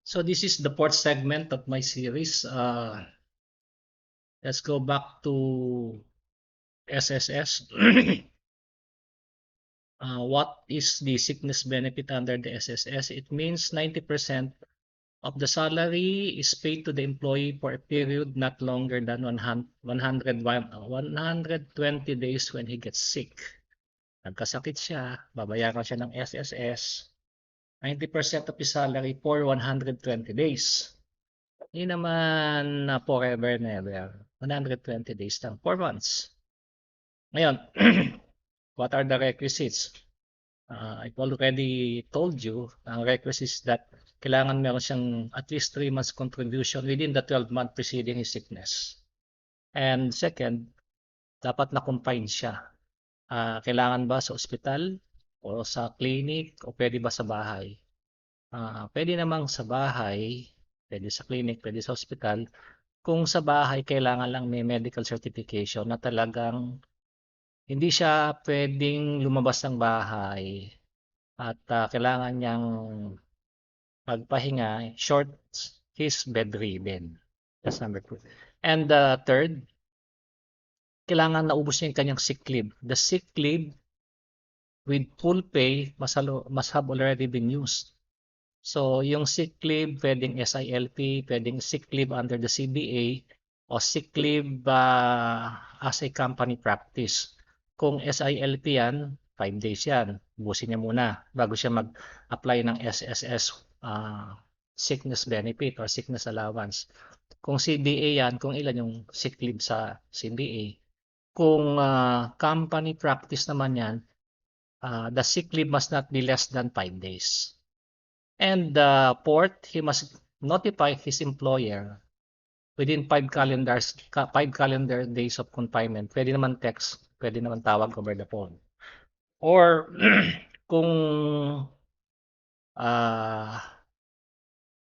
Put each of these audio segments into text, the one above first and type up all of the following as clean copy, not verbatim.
So this is the fourth segment of my series. Let's go back to SSS. What is the sickness benefit under the SSS? It means 90% of the salary is paid to the employee for a period not longer than 120 days when he gets sick. Nagkasakit siya, babayaran siya ng SSS. 90% of his salary for 120 days. Hindi naman na forever never. 120 days lang, 4 months. Ngayon, what are the requisites? I've already told you, ang requisites that kailangan meron siyang at least 3 months contribution within the 12-month preceding his sickness. And second, dapat na-confine siya. Kailangan ba sa ospital o sa clinic o pwede ba sa bahay? Pwede namang sa bahay, pwede sa clinic, pwede sa ospital. Kung sa bahay, kailangan lang may medical certification na talagang hindi siya pwedeng lumabas ng bahay at kailangan niyang magpahinga short his bedridden. That's number 2. And third, kailangan naubos niya yung kanyang sick leave. The sick leave with full pay must have already been used. So, yung sick leave, pwedeng SILP, pwedeng sick leave under the CBA, o sick leave as a company practice. Kung SILP yan, 5 days yan. Busin niya muna bago siya mag-apply ng SSS sickness benefit or sickness allowance. Kung CBA yan, kung ilan yung sick leave sa CBA. Kung company practice naman yan, the sick leave must not be less than 5 days. And fourth, he must notify his employer within 5 calendar days of confinement. Pwede naman text, pwede naman tawag over the phone. Or kung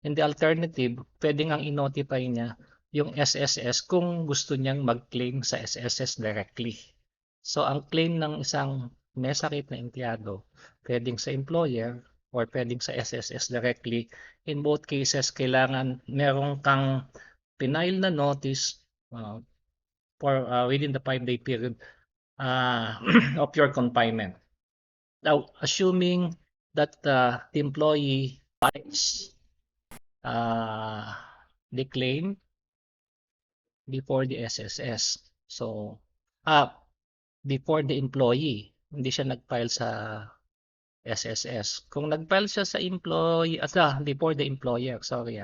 in the alternative, pwede ngang i-notify niya yung SSS kung gusto niyang mag-claim sa SSS directly. So, ang claim ng isang may sakit na empleyado, pwedeng sa employer or pwedeng sa SSS directly. In both cases, kailangan meron kang pinail na notice for within the 5-day period of your confinement. Now, assuming that the employee files the claim before the SSS. So, before the employee, hindi siya nag-file sa SSS. Kung nag-file siya sa employee, before the employer, sorry.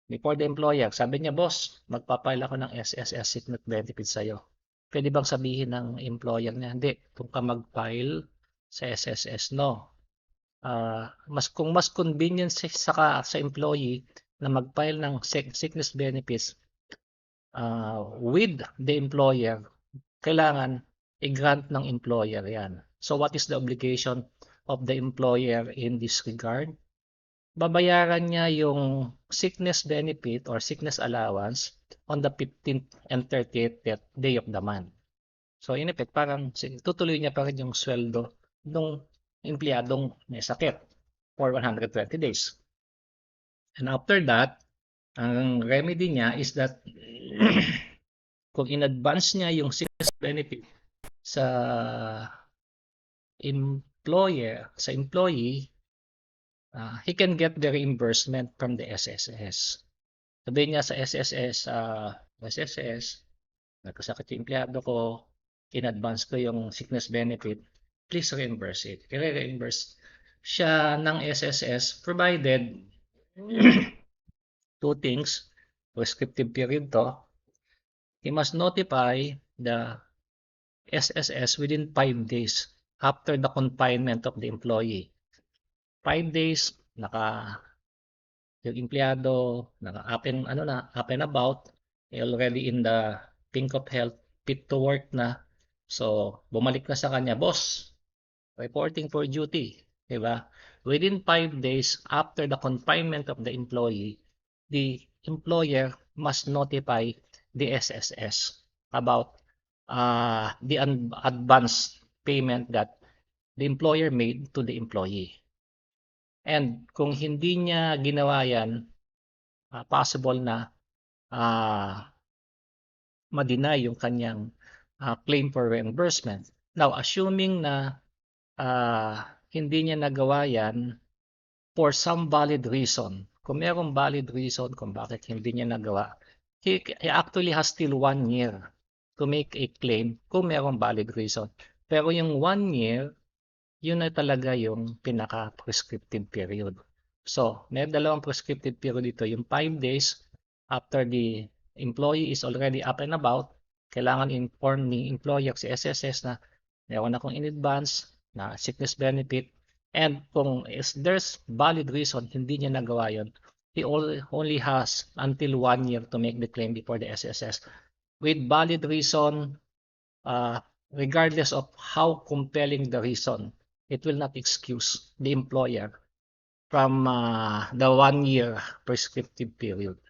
Before the employer, sabi niya, boss, magpa-file ako ng SSS sickness benefit sa'yo. Pwede bang sabihin ng employer niya, hindi, kung ka mag-file sa SSS, no. Kung mas convenient sa employee na mag-file ng sickness benefits with the employer, kailangan i-grant ng employer yan. So what is the obligation of the employer in this regard? Babayaran niya yung sickness benefit or sickness allowance on the 15th and 30th day of the month. So in effect, parang tutuloy niya pa rin yung sweldo ng empleyadong may sakit for 120 days. And after that, ang remedy niya is that kung in-advance niya yung sickness benefit sa employee, he can get the reimbursement from the SSS. Sabihin niya sa SSS, nagkasakit yung empleyado ko, in-advance ko yung sickness benefit, please reimburse it. I-reimburse siya ng SSS provided two things, prescriptive period to, he must notify the SSS within 5 days after the confinement of the employee. 5 days, yung empleyado, up and about, already in the pink of health, fit to work na. So, bumalik na sa kanya, boss, reporting for duty. Diba? Within 5 days after the confinement of the employee, the employer must notify the SSS about the advance payment that the employer made to the employee. And kung hindi niya ginawa yan, possible na ma-deny yung kanyang claim for reimbursement. Now, assuming na hindi niya nagawa yan for some valid reason, kung merong valid reason kung bakit hindi niya nagawa, he actually has still 1 year to make a claim kung merong valid reason. Pero yung 1 year, yun na talaga yung pinaka-prescriptive period. So, may dalawang prescriptive period dito. Yung 5 days after the employee is already up and about, kailangan inform ni employer si SSS na meron akong in advance na sickness benefit, and kung there's valid reason hindi niya nagawa yun, he only has until 1 year to make the claim before the SSS. With valid reason, regardless of how compelling the reason, it will not excuse the employer from the 1 year prescriptive period.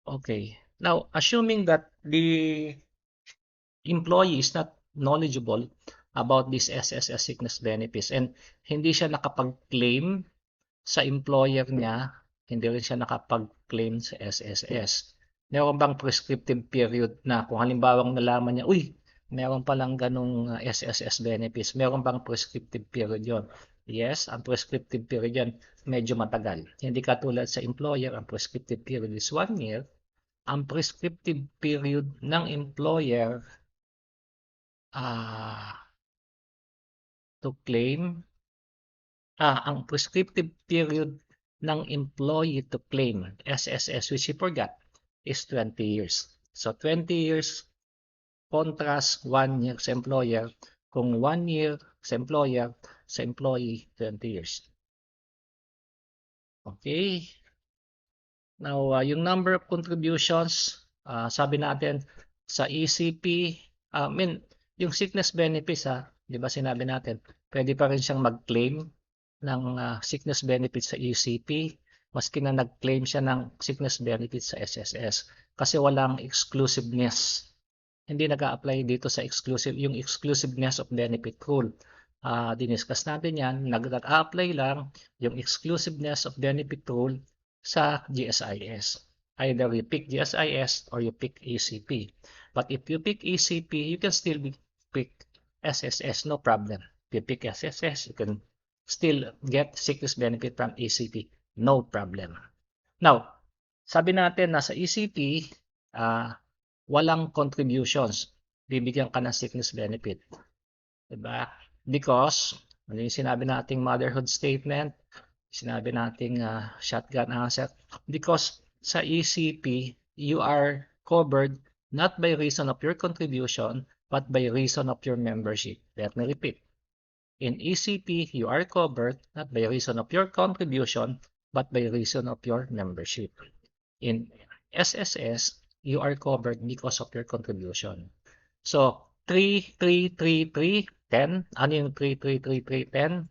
Okay. Now, assuming that the employee is not knowledgeable about this SSS sickness benefits and hindi siya nakapag-claim sa employer niya, hindi rin siya nakapag-claim sa SSS. Meron bang prescriptive period na kung halimbawang nalaman niya, uy, meron palang ganong SSS benefits, meron bang prescriptive period yon? Yes, ang prescriptive period yan medyo matagal. Hindi katulad sa employer, ang prescriptive period is 1 year. Ang prescriptive period ng employer to claim, ang prescriptive period ng employee to claim SSS, which he forgot, is 20 years. So 20 years contrast 1 year sa employer. Kung 1 year sa employer, sa employee 20 years. Okay. Now, yung number of contributions, sabi natin sa ECP, yung sickness benefits, di ba sinabi natin, pwede pa rin siyang mag-claim ng sickness benefits sa ECP, maski na nag-claim siya ng sickness benefits sa SSS, kasi walang exclusiveness. Hindi nag-a-apply dito sa yung exclusiveness of benefit rule. Diniscuss natin yan, nag-a-apply lang yung exclusiveness of benefit rule sa GSIS. Either you pick GSIS or you pick ECP. But if you pick ECP, you can still pick SSS, no problem. If you pick SSS, you can still get sickness benefit from ECP, no problem. Now, sabi natin na sa ECP, walang contributions. Bibigyan ka ng sickness benefit. Diba? Because, ano yung sinabi nating motherhood statement, sinabi nating shotgun answer, because sa ECP, you are covered not by reason of your contribution, but by reason of your membership. Let me repeat. In ECP, you are covered not by reason of your contribution, but by reason of your membership. In SSS, you are covered because of your contribution. So, 3, 3, 3, 3, 10. Ano yung 3, 3, 3, 3, 10?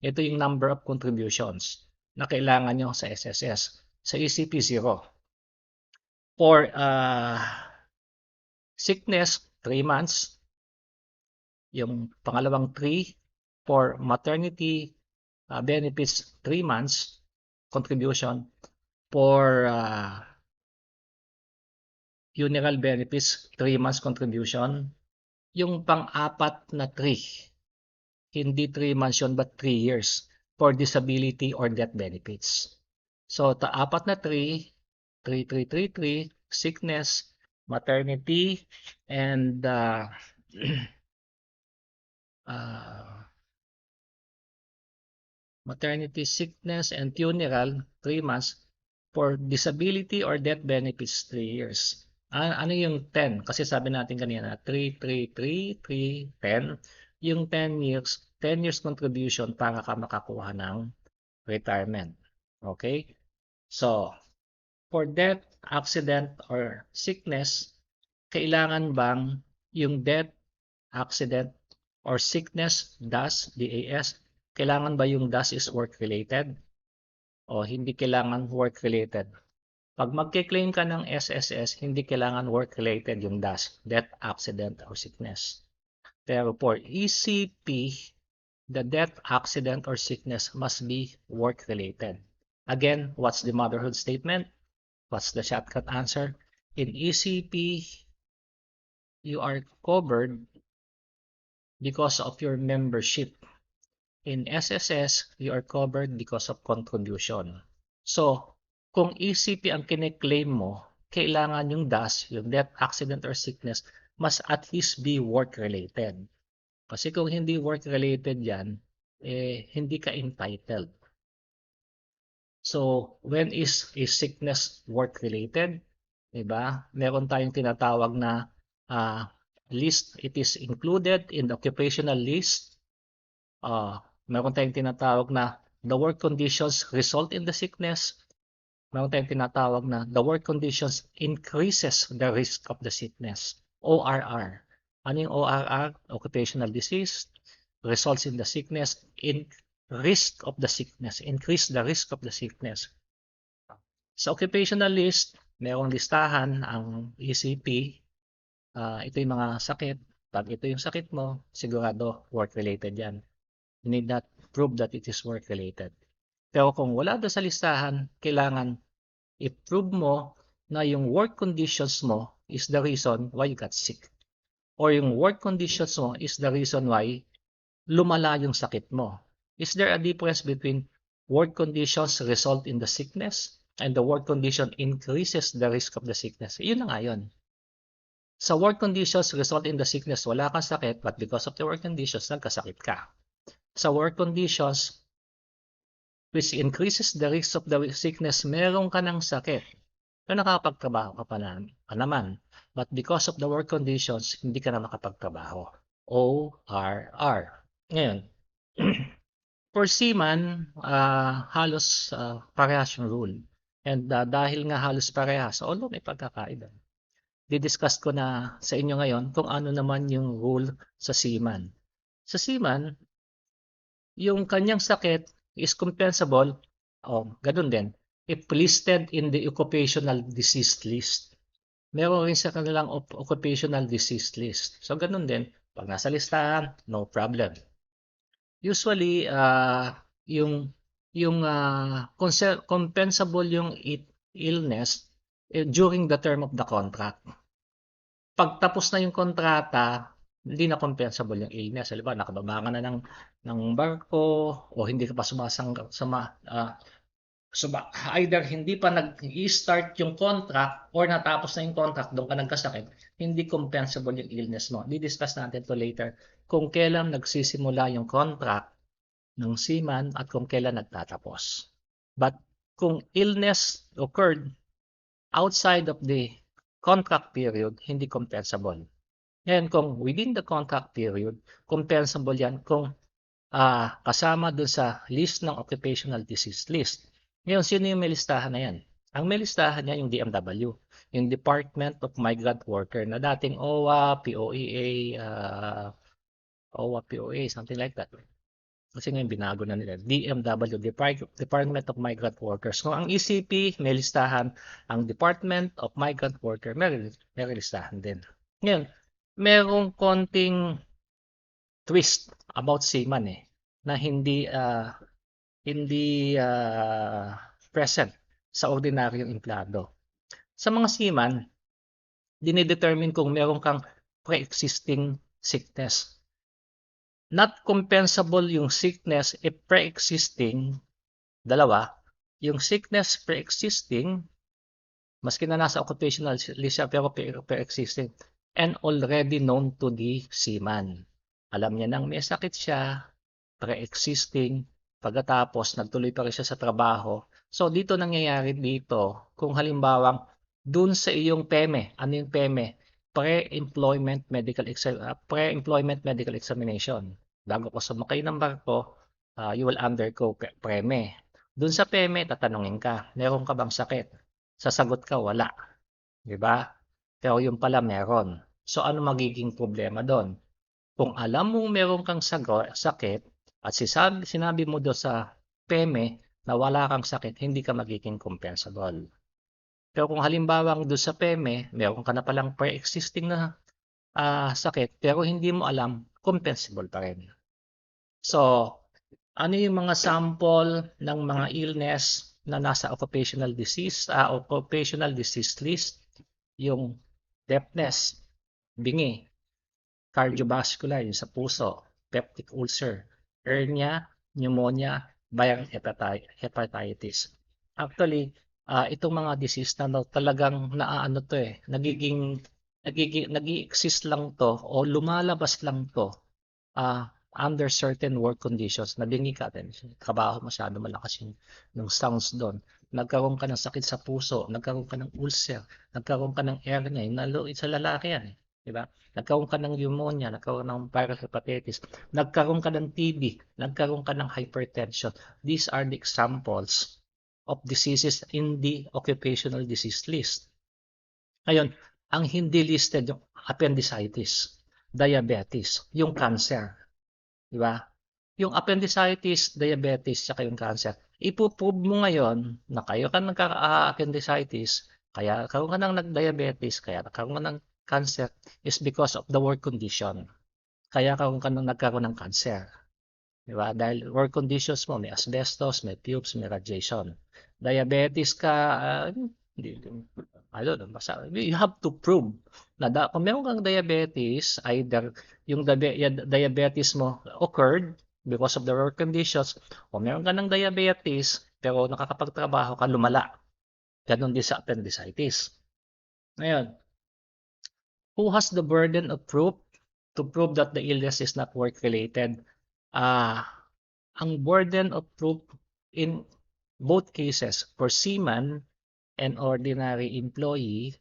Ito yung number of contributions na kailangan nyo sa SSS. Sa ECP, 0. For sickness, 3 months. Yung pangalawang 3. For maternity benefits, 3 months contribution. For funeral benefits, 3 months contribution. Yung pang-apat na 3, hindi 3 months yun, but 3 years for disability or death benefits. So, apat na 3, 3, 3, 3, 3, sickness, maternity, and maternity, sickness, and funeral, 3 months. For disability or death benefits, 3 years. Ano yung 10? Kasi sabi natin kanina, 3, 3, 3, 3, 10. Yung 10 years contribution para ka makakuha ng retirement. Okay? So, for death, accident, or sickness, kailangan bang yung death, accident, or sickness, DAS, DAS, kailangan ba yung DAS is work-related? O hindi kailangan work-related? Pag magke-claim ka ng SSS, hindi kailangan work-related yung DAS, death, accident, or sickness. Pero for ECP, the death, accident, or sickness must be work-related. Again, what's the motherhood statement? What's the shortcut answer? In ECP, you are covered because of your membership. In SSS, you are covered because of contribution. So, kung ECP ang kine-claim mo, kailangan yung DAS, yung death, accident, or sickness, must at least be work-related. Kasi kung hindi work-related yan, hindi ka entitled. So, when is a sickness work-related? Diba? Meron tayong tinatawag na list. It is included in the occupational list. Meron tayong tinatawag na the work conditions result in the sickness. Meron tayong tinatawag na the work conditions increases the risk of the sickness. ORR. Ano yung ORR? Occupational disease results in the sickness, in risk of the sickness, increase the risk of the sickness. Sa occupational list, merong listahan ang ECP. Ito yung mga sakit. Pag ito yung sakit mo, sigurado work-related yan. You need not prove that it is work-related. Pero kung wala doon sa listahan, kailangan i-prove mo na yung work conditions mo is the reason why you got sick. Or yung work conditions mo is the reason why lumala yung sakit mo. Is there a difference between work conditions result in the sickness and the work condition increases the risk of the sickness? Yun na nga yun. Sa work conditions result in the sickness, wala kang sakit, but because of the work conditions, nagkasakit ka. Sa work conditions, which increases the risk of the sickness, meron ka ng sakit. Pero nakapagtrabaho ka pa naman. But because of the work conditions, hindi ka na makapagtrabaho. ORR. Ngayon, for seaman, halos parehas yung rule. And dahil nga halos parehas, although may pagkakaiba, didiscuss ko na sa inyo ngayon kung ano naman yung rule sa seaman. Sa seaman, yung kanyang sakit is compensable, ganun din, if listed in the occupational disease list. Meron rin sa kanilang occupational disease list. So, ganun din. Pag nasa listahan, no problem. Usually, yung compensable yung illness during the term of the contract. Pag tapos na yung kontrata, hindi na compensable yung illness. Halimbawa, nakababa ka na ng barko o hindi ka pa either hindi pa nag-i-start yung contract or natapos na yung contract, doon ka nagkasakit, hindi compensable yung illness mo. Di-discuss natin to later kung kailan nagsisimula yung contract ng seaman at kung kailan nagtatapos. But kung illness occurred outside of the contract period, hindi compensable. Ngayon, kung within the contract period, compensable yan kung kasama dun sa list ng occupational disease list. Ngayon, sino yung may listahan na yan? Ang may listahan niya yung DMW, yung Department of Migrant Worker na dating OWA, POEA, something like that. Kasi ngayon binago na nila. DMW, Department of Migrant Workers. Kung ang ECP, may listahan. Ang Department of Migrant Worker, may listahan din. Ngayon, merong konting twist about seaman na hindi present sa ordinaryong empleyado. Sa mga seaman, dinidetermine kung meron kang pre-existing sickness. Not compensable yung sickness if pre-existing, dalawa, yung sickness pre-existing, maski na nasa occupational list siya pero pre-existing, and already known to the seaman. Alam niya nang may sakit siya, pre-existing, pagkatapos nagtuloy pa rin siya sa trabaho. So dito nangyayari dito, kung halimbawang dun sa iyong PEME, ano yung PEME? Pre-employment medical examination. Bago ka sumakay ng barko, you will undergo PEME. Dun sa PEME, tatanungin ka, meron ka bang sakit? Sasagot ka, wala. Diba? Pero yung pala meron. So ano magiging problema doon? Kung alam mong meron kang sakit at sinabi mo doon sa PEME na wala kang sakit, hindi ka magiging compensable. Pero kung halimbawa doon sa PEME, meron ka na palang pre-existing na sakit pero hindi mo alam, compensable pa rin. So, ano yung mga sample ng mga illness na nasa occupational disease list? Yung deafness, bingi, cardiovascular, yung sa puso, peptic ulcer, hernia, pneumonia, viral hepatitis. Actually, itong mga disease na talagang naaano to nag-exist lang to o lumalabas lang to under certain work conditions. Nabingi ka din, trabaho masyado malakas yung sounds doon. Nagkaroon ka ng sakit sa puso, nagkaroon ka ng ulcer, nagkaroon ka ng hernia, sa lalaki yan eh. Diba? Nagkaroon ka ng pneumonia, nagkaroon ng viral hepatitis, nagkaroon ka ng TB, nagkaroon ka ng hypertension. These are the examples of diseases in the occupational disease list. Ngayon, ang hindi listed yung appendicitis, diabetes, yung cancer, di ba? Yung appendicitis, diabetes, saka yung cancer, ipo-prove mo ngayon na kayo ka nagka-appendicitis, kaya karoon ka ng nag-diabetes, kaya karoon ka ng cancer is because of the work condition. Kaya karoon ka ng nagkaroon ng cancer. Di ba? Dahil work conditions mo, may asbestos, may fumes, may radiation. Diabetes ka, I don't know, basta, you have to prove na kung meron kang diabetes, either yung diabetes mo occurred because of the work conditions, o meron ka ng diabetes, pero nakakapagtrabaho ka, lumala. Ganon din sa appendicitis. Ngayon, who has the burden of proof to prove that the illness is not work-related? Ang burden of proof in both cases, for seaman and ordinary employee,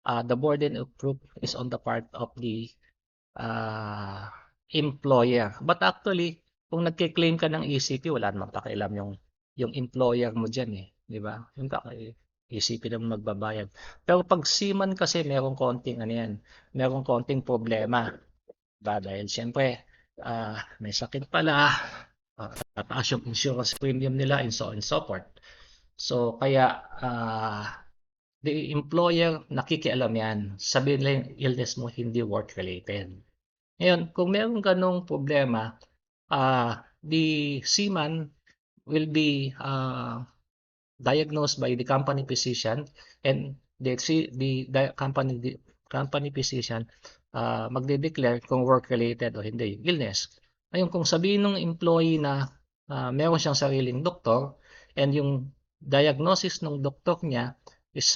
the burden of proof is on the part of the employer. But actually, kung nagke-claim ka ng ECP, wala namang pakialam yung employer mo dyan eh. Di ba? Yung ECP naman magbabayad. Pero pag seaman kasi, merong konting ano yan, merong konting problema. Diba? Dahil siyempre, may sakit pala, tataas yung insurance premium nila and so on and so forth. So, kaya, the employer nakikialam yan. Sabihin lang yung illness mo hindi work-related. Ngayon, kung meron ganong problema, the seaman will be diagnosed by the company physician, and the company physician magde-declare kung work-related o hindi yung illness. Ngayon, kung sabihin ng employee na meron siyang sariling doktor and yung diagnosis ng doktor niya is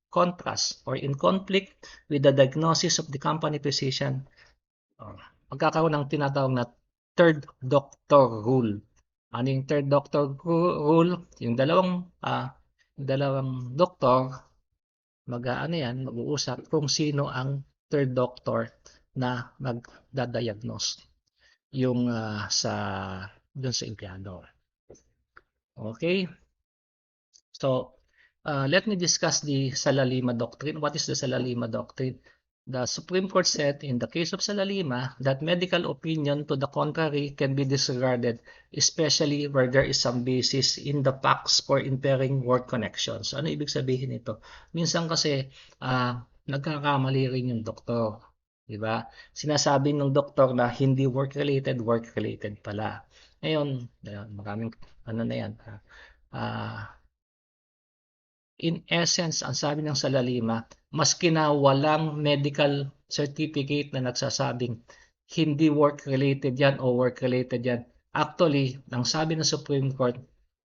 contrast or in conflict with the diagnosis of the company physician, magkakaroon ng tinatawag na third doctor rule. Ano yung third doctor rule? Yung dalawang doktor mag-uusap kung sino ang third doctor na magda-diagnose yung dun sa empleyado. Okay? So, let me discuss the Salalima Doctrine. What is the Salalima Doctrine? The Supreme Court said in the case of Salalima that medical opinion to the contrary can be disregarded, especially where there is some basis in the facts for impairing work connections. Ano ibig sabihin nito? Minsan kasi nagkakamali rin yung doktor. Diba? Sinasabi ng doktor na hindi work-related pala. Ngayon, maraming ano na yan. In essence, ang sabi ng Salalima, maski na walang medical certificate na nagsasabing hindi work-related yan o work-related yan. Actually, ang sabi ng Supreme Court,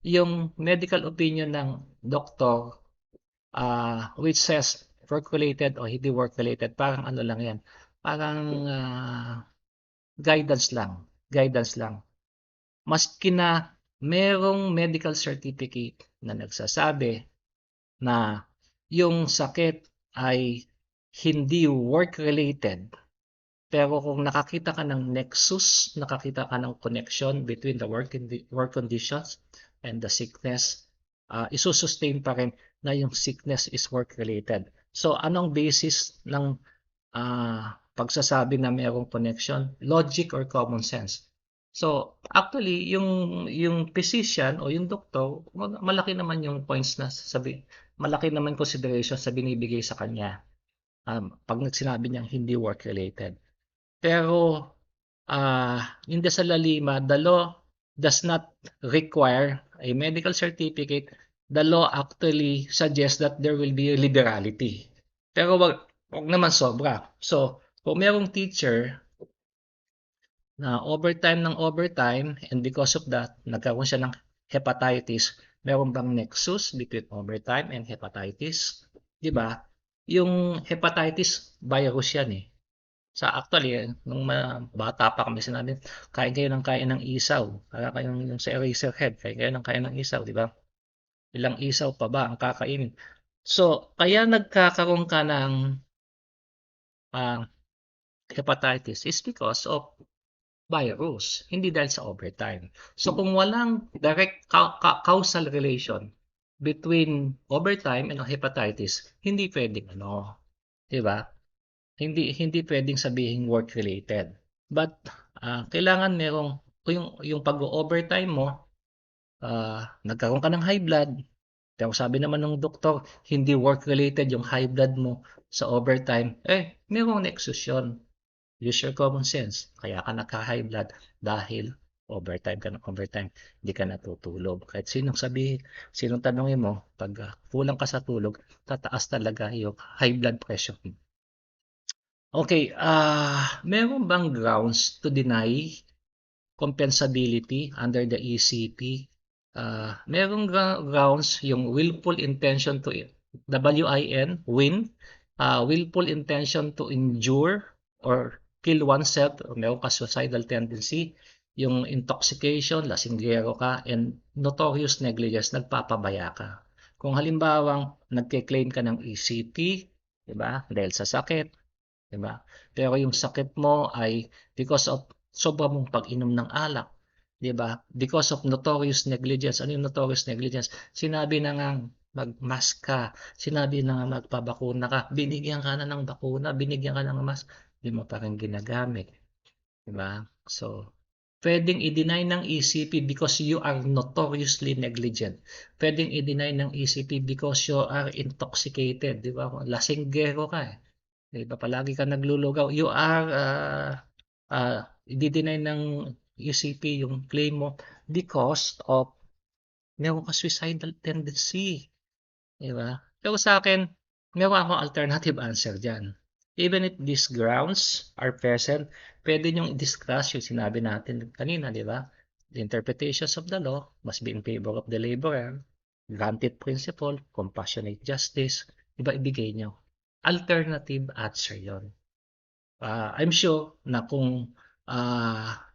yung medical opinion ng doctor which says work-related o hindi work-related, parang ano lang yan, parang guidance lang. Maski na merong medical certificate na nagsasabi na yung sakit ay hindi work-related, pero kung nakakita ka ng nexus, nakakita ka ng connection between the work conditions and the sickness, isusustain pa rin na yung sickness is work-related. So, anong basis ng pagsasabi na mayroong connection? Logic or common sense? So, actually, yung physician o yung doktor, malaki naman yung points na malaki naman consideration sa binibigay sa kanya pag sinabi niyang hindi work-related. Pero, in the Salalima, the law does not require a medical certificate. The law actually suggests that there will be a liberality. Pero wag naman sobra. So, kung merong teacher na overtime ng overtime and because of that, nagkaroon siya ng hepatitis, meron bang nexus between overtime and hepatitis? 'Di ba? Yung hepatitis, virus yan eh. Sa actually, nung bata pa kami sinabi, kain kayo ng kain ng isaw. Para kayong yung sa Eraserhead, kain kayo ng kain ng isaw, di ba? Ilang isaw pa ba ang kakainin? So, kaya nagkakaroon ka ng ah, hepatitis is because of virus, hindi dahil sa overtime. So, kung walang direct causal relation between overtime and hepatitis, hindi pwedeng ano, di ba? Hindi pwedeng sabihin work related. But kailangan merong yung pag-overtime mo, nagkaroon ka ng high blood. Pero sabi naman ng doktor, hindi work related yung high blood mo sa overtime. Merong nexus yun. Use your common sense. Kaya ka nagka-high blood dahil overtime ka ng overtime. Hindi ka natutulog. Kahit sinong tanongin mo, pag kulang ka sa tulog, tataas talaga yung high blood pressure. Okay, meron bang grounds to deny compensability under the ECP? Merong grounds yung willful intention to win, willful intention to injure or kill oneself, o meron ka suicidal tendency, yung intoxication, lasinggero ka, and notorious negligence, nagpapabaya ka. Kung halimbawang nagke-claim ka ng ECP, di ba? Dahil sa sakit, diba? Pero yung sakit mo ay because of sobra mong pag-inom ng alak, 'di ba? Because of notorious negligence. Ano yung notorious negligence? Sinabi na nga mag-mask ka, sinabi na nga magpabakuna ka, binigyan ka na ng bakuna, binigyan ka ng mask, hindi mo pa rin ginagamit, 'di ba? So, pwedeng i-deny ng ECP because you are notoriously negligent. Pwedeng i-deny ng ECP because you are intoxicated, 'di ba? Lasinggero ka eh. Diba, palagi ka naglulugaw. You are, i-deny ng ECP yung claim mo because of meron ka suicidal tendency. Diba? Pero sa akin, meron akong alternative answer dyan. Even if these grounds are present, pwede nyong i-discuss yung sinabi natin kanina, di ba? The interpretations of the law must be in favor of the laborer, granted principle, compassionate justice, di ba ibigay nyo? Alternative answer yon. I'm sure na kung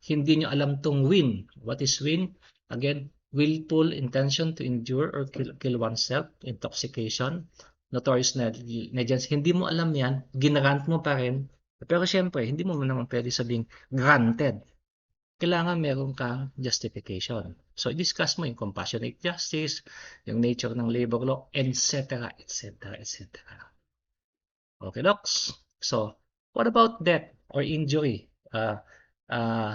hindi nyo alam tong win, what is win? Again, willful intention to injure or kill oneself, intoxication, notorious negligence. Hindi mo alam yan, ginrant mo pa rin. Pero syempre, hindi mo naman pwede sabing granted. Kailangan meron kang justification. So, i-discuss mo yung compassionate justice, yung nature ng labor law, etc., etc., etc. Okay, docs? So, what about death or injury?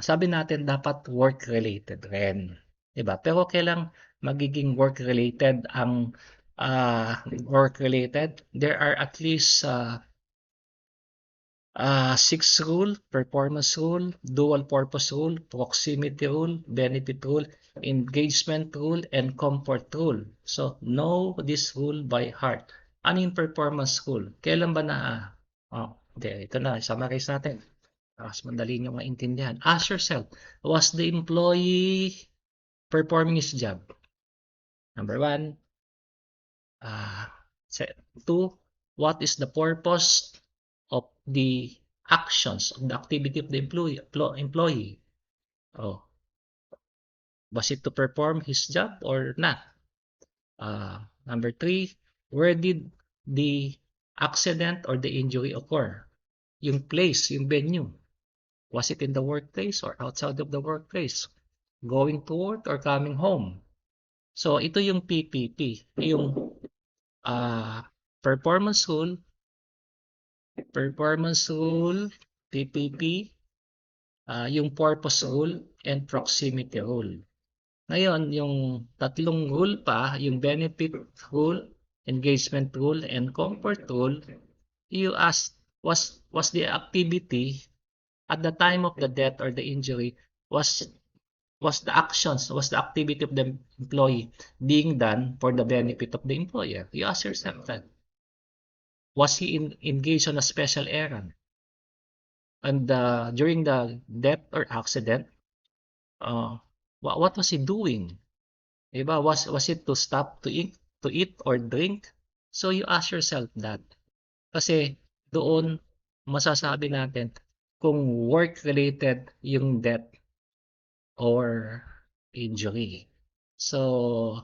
Sabi natin dapat work-related rin. Diba? Pero kailang magiging work-related ang work-related? There are at least 6 rule, performance rule, dual purpose rule, proximity rule, benefit rule, engagement rule, and comfort rule. So, know this rule by heart. Ano yung performance rule? Kailan ba ito na, summarize natin. Mas madali nyo maintindihan. Ask yourself, was the employee performing his job? Number 1. 2, what is the purpose of the actions, of the activity of the employee? Was it to perform his job or not? Number 3, where did the accident or the injury occur? Yung place, yung venue. Was it in the workplace or outside of the workplace? Going to work or coming home? So, ito yung PPP. Yung performance rule, PPP, yung purpose rule, and proximity rule. Ngayon, yung tatlong rule pa, yung benefit rule, engagement rule, and comfort rule, you ask, was the activity at the time of the death or the injury was was the activity of the employee being done for the benefit of the employer? You ask yourself that. Was he engaged on a special errand? And during the death or accident, uh, what was he doing? Diba? Was it to stop to eat or drink? So you ask yourself that. Kasi doon masasabi natin kung work-related yung death or injury. So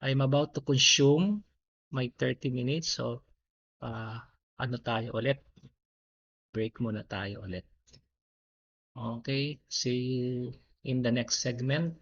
I'm about to consume my 30 minutes. So ano tayo ulit? Break muna tayo ulit. Okay, see you in the next segment.